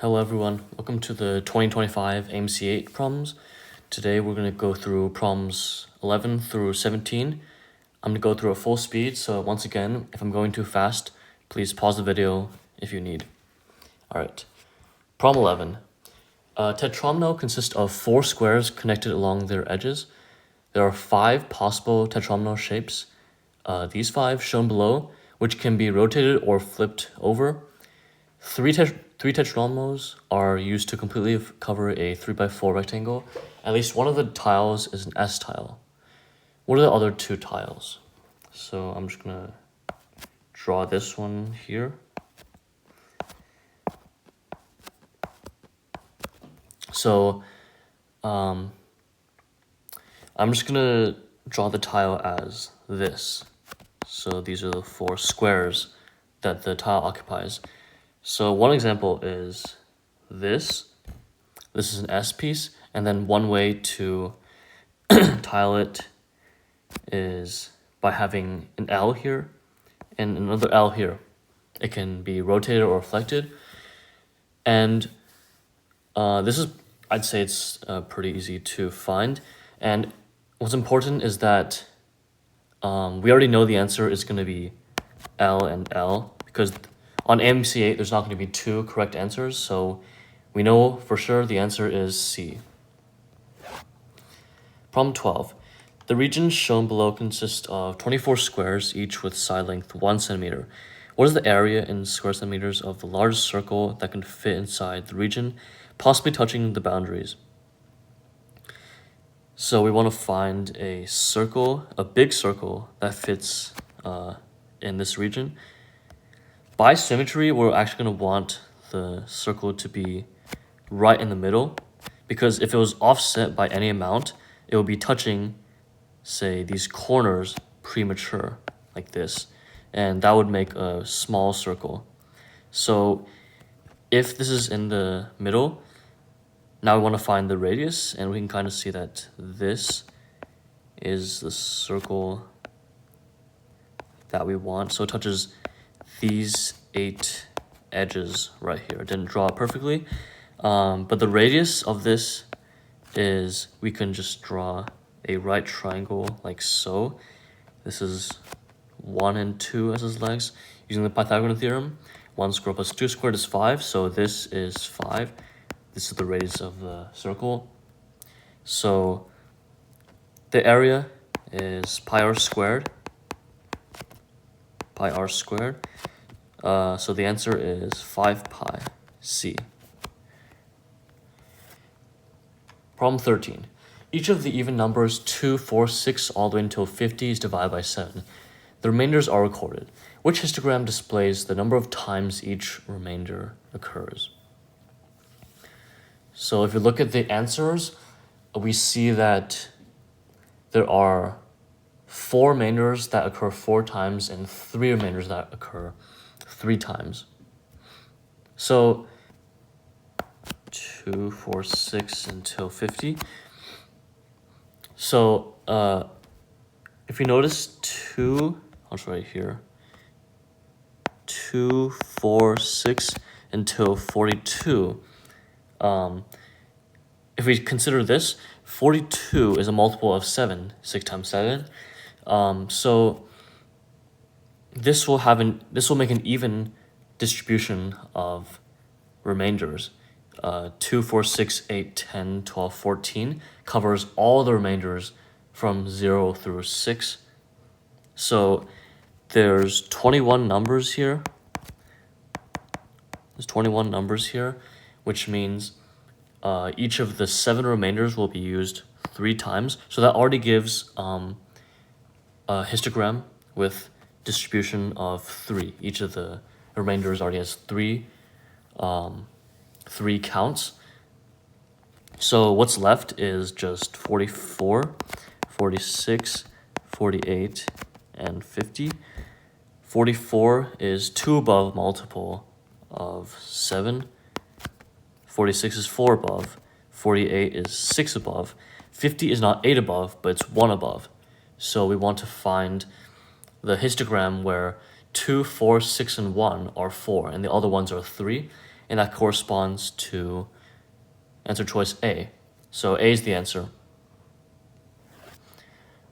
Hello everyone, welcome to the 2025 AMC 8 problems. Today we're going to go through problems 11 through 17. I'm going to go through at full speed, so once again, if I'm going too fast, please pause the video if you need. Alright, problem 11. A tetromino consists of 4 squares connected along their edges. There are 5 possible tetromino shapes, these 5 shown below, which can be rotated or flipped over. Three tetranomos are used to completely cover a 3x4 rectangle. At least one of the tiles is an S tile. What are the other 2 tiles? So I'm just gonna draw this one here. So I'm just gonna draw the tile as this. So these are the 4 squares that the tile occupies. So one example is this. This is an S piece, and then one way to tile it is by having an L here and another L here. It can be rotated or reflected. And this is, I'd say it's pretty easy to find. And what's important is that we already know the answer is going to be L and L, because on AMC 8, there's not going to be 2 correct answers, so we know for sure the answer is C. Problem 12. The region shown below consists of 24 squares, each with side length 1 centimeter. What is the area in square centimeters of the largest circle that can fit inside the region, possibly touching the boundaries? So we want to find a circle, a big circle that fits in this region. By symmetry, we're actually going to want the circle to be right in the middle, because if it was offset by any amount, it would be touching, say, these corners premature, like this, and that would make a small circle. So if this is in the middle, now we want to find the radius, and we can kind of see that this is the circle that we want. So it touches these 8 edges right here. I didn't draw it perfectly, but the radius of this is, we can just draw a right triangle like so. This is 1 and 2 as its legs. Using the Pythagorean theorem, 1 squared plus 2 squared is 5, so this is 5. This is the radius of the circle. So the area is pi r squared. Pi r squared. So the answer is 5 pi c. Problem 13. Each of the even numbers 2, 4, 6, all the way until 50 is divided by 7. The remainders are recorded. Which histogram displays the number of times each remainder occurs? So if you look at the answers, we see that there are 4 remainders that occur 4 times and 3 remainders that occur 3 times. So 2, 4, 6 until 50. So if you notice 2, I'll show right here, 2, 4, 6 until 42. If we consider this, 42 is a multiple of 7, 6 times 7. So this will make an even distribution of remainders. 2, 4, 6, 8, 10, 12, 14 covers all the remainders from 0 through 6. So there's 21 numbers here. There's 21 numbers here, which means each of the 7 remainders will be used 3 times. So that already gives a histogram with distribution of 3. Each of the remainders already has 3 counts. So what's left is just 44, 46, 48, and 50. 44 is 2 above multiple of 7. 46 is 4 above. 48 is 6 above. 50 is not 8 above, but it's 1 above. So we want to find the histogram where 2, 4, 6, and 1 are 4, and the other ones are 3. and that corresponds to answer choice A. So A is the answer.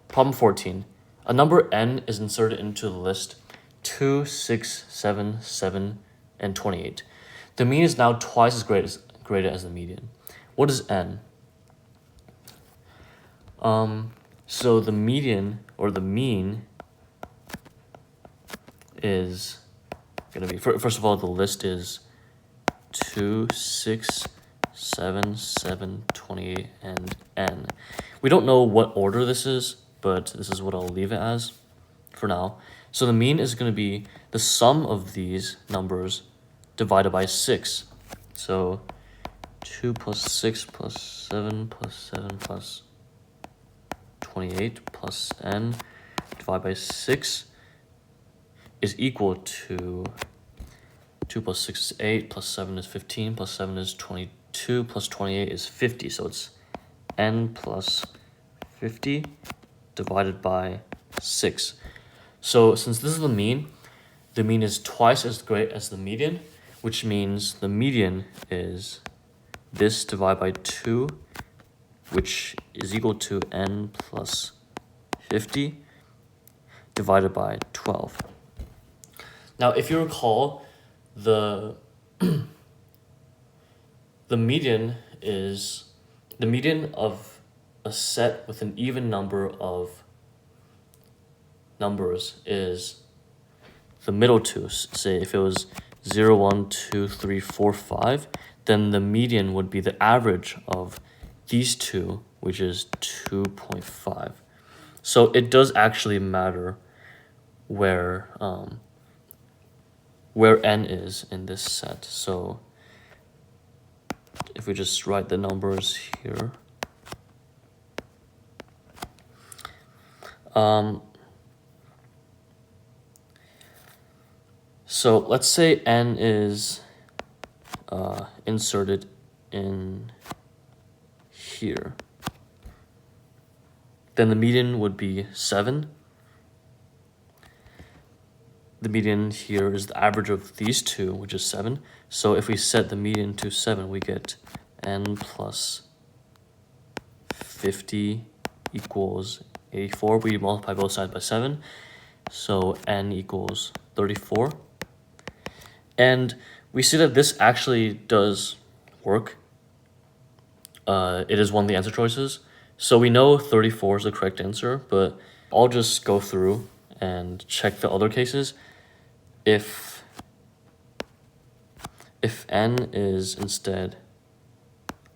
Problem 14. A number n is inserted into the list 2, 6, 7, 7, and 28. The mean is now twice as greater as the median. What is n? So the median or the mean is going to be, first of all, the list is 2, 6, 7, 7, 28, and n. We don't know what order this is, but this is what I'll leave it as for now. So the mean is going to be the sum of these numbers divided by 6. So 2 plus 6 plus 7 plus 7 plus 28 plus n divided by 6 is equal to 2 plus 6 is 8, plus 7 is 15, plus 7 is 22, plus 28 is 50. So it's n plus 50 divided by 6. So since this is the mean is twice as great as the median, which means the median is this divided by 2, which is equal to n plus 50 divided by 12. Now, if you recall, the median of a set with an even number of numbers is the middle two. Say if it was 0, 1, 2, 3, 4, 5, then the median would be the average of these two, which is 2.5. So it does actually matter where n is in this set. So if we just write the numbers here, so let's say n is inserted in here. Then the median would be 7. The median here is the average of these two, which is 7. So if we set the median to 7, we get n plus 50 equals 84. We multiply both sides by 7. So n equals 34. And we see that this actually does work. It is one of the answer choices. So we know 34 is the correct answer, but I'll just go through and check the other cases. If n is instead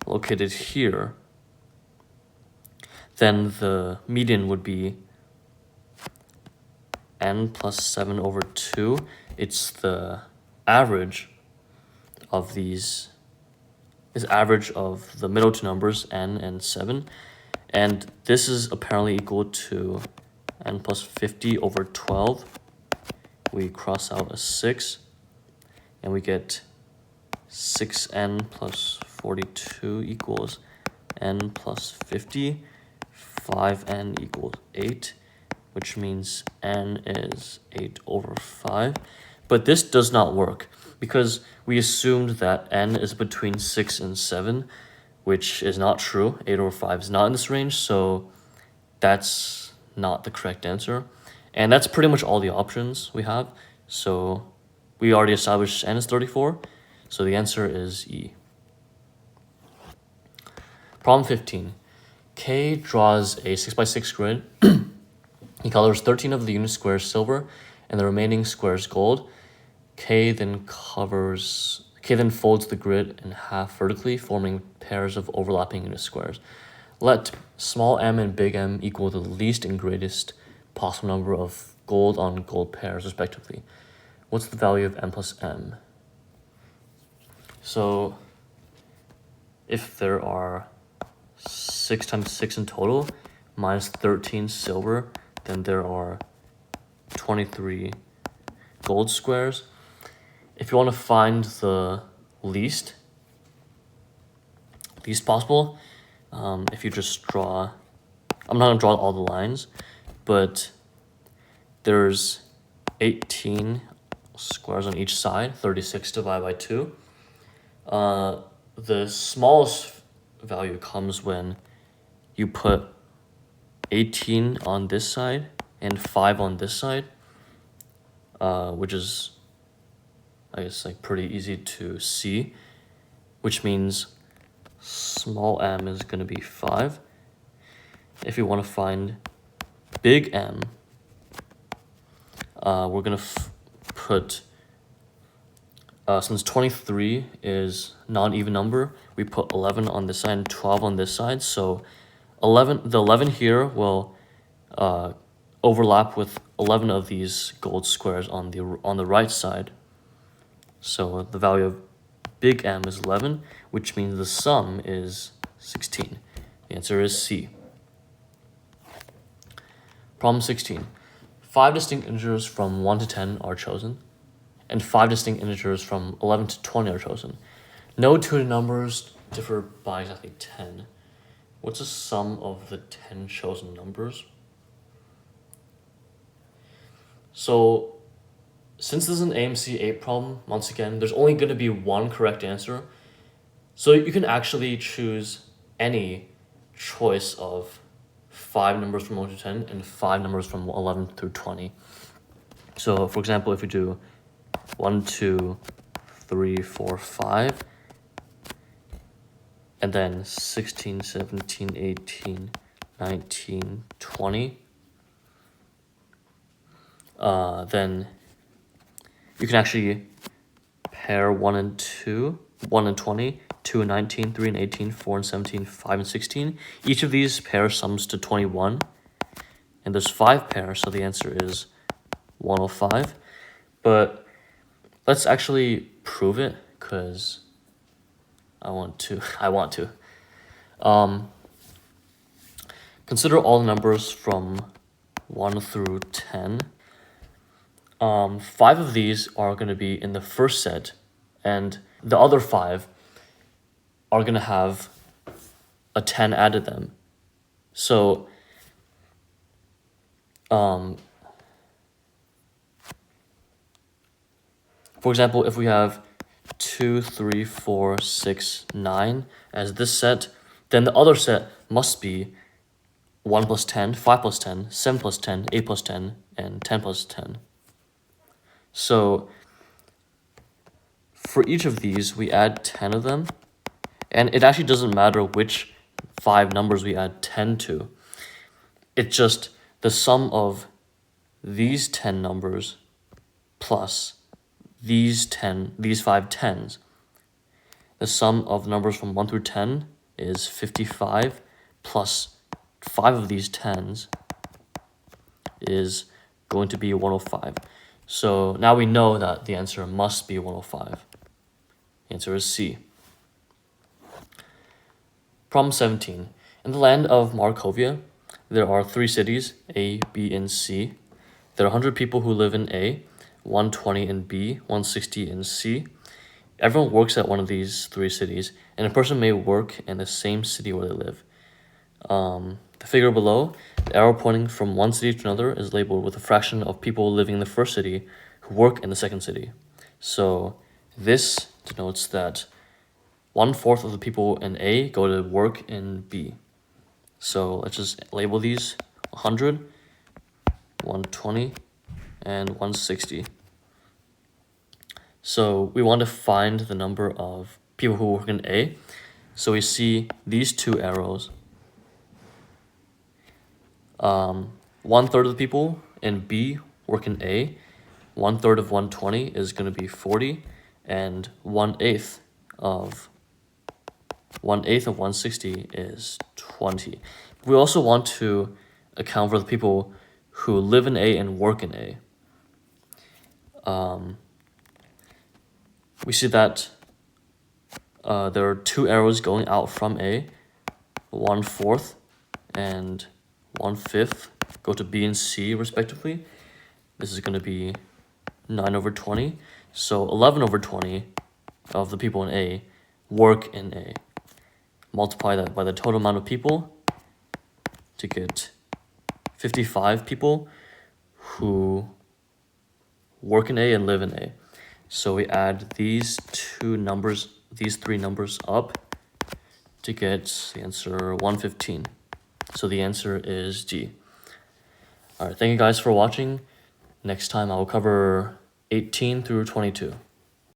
located here, then the median would be n plus 7 over 2. It's the average of these, is average of the middle two numbers, n and 7. And this is apparently equal to n plus 50 over 12. We cross out a 6, and we get 6n plus 42 equals n plus 50. 5n equals 8, which means n is 8 over 5. But this does not work because we assumed that n is between 6 and 7, which is not true. 8 over 5 is not in this range, so that's not the correct answer. And that's pretty much all the options we have. So we already established n is 34, so the answer is E. Problem 15. K draws a 6x6 grid. He colors 13 of the unit squares silver and the remaining squares gold. K then folds the grid in half vertically, forming pairs of overlapping unit squares. Let small m and big M equal the least and greatest possible number of gold on gold pairs, respectively. What's the value of m plus m? So if there are 6 times 6 in total, minus 13 silver, then there are 23 gold squares. If you want to find the least possible, if you just draw, I'm not going to draw all the lines, but there's 18 squares on each side, 36 divided by 2. The smallest value comes when you put 18 on this side and 5 on this side, which is, I guess, like pretty easy to see, which means small m is going to be 5. If you want to find big M, we're going to put, since 23 is non-even number, we put 11 on this side and 12 on this side. So the 11 here will overlap with 11 of these gold squares on the right side. So the value of big M is 11, which means the sum is 16. The answer is C. Problem 16. 5 distinct integers from 1 to 10 are chosen, and 5 distinct integers from 11 to 20 are chosen. No two numbers differ by exactly 10. What's the sum of the 10 chosen numbers? So, since this is an AMC 8 problem, once again, there's only going to be one correct answer. So you can actually choose any choice of 5 numbers from 1 to 10 and 5 numbers from 11 through 20. So, for example, if we do 1, 2, 3, 4, 5, and then 16, 17, 18, 19, 20, then you can actually pair 1 and 2, 1 and 20, 2 and 19, 3 and 18, 4 and 17, 5 and 16. Each of these pairs sums to 21, and there's 5 pairs, so the answer is 105. But let's actually prove it, because I want to. Consider all the numbers from 1 through 10. 5 of these are going to be in the first set, and the other 5 are going to have a 10 added them. So, for example, if we have 2, 3, 4, 6, 9 as this set, then the other set must be 1 plus 10, 5 plus 10, 7 plus 10, 8 plus 10, and 10 plus 10. So for each of these, we add 10 of them, and it actually doesn't matter which 5 numbers we add 10 to. It's just the sum of these 10 numbers plus these 5 tens. The sum of numbers from 1 through 10 is 55, plus 5 of these 10s is going to be 105. So now we know that the answer must be 105. The answer is C. Problem 17. In the land of Markovia, there are 3 cities, A, B, and C. There are 100 people who live in A, 120 in B, 160 in C. Everyone works at one of these 3 cities, and a person may work in the same city where they live. The figure below, the arrow pointing from one city to another is labeled with a fraction of people living in the first city who work in the second city. So this denotes that 1/4 of the people in A go to work in B. So let's just label these 100, 120, and 160. So we want to find the number of people who work in A. So we see these 2 arrows. 1/3 of the people in B work in A. 1/3 of 120 is going to be 40, and 1/8 of 160 is 20. We also want to account for the people who live in A and work in A. We see that there are 2 arrows going out from A. 1/4 and 1/5 go to B and C respectively. This is going to be 9/20. So 11/20 of the people in A work in A. Multiply that by the total amount of people to get 55 people who work in A and live in A. So we add these 2 numbers, these three numbers up to get the answer 115. So the answer is G. All right, thank you guys for watching. Next time I will cover 18 through 22.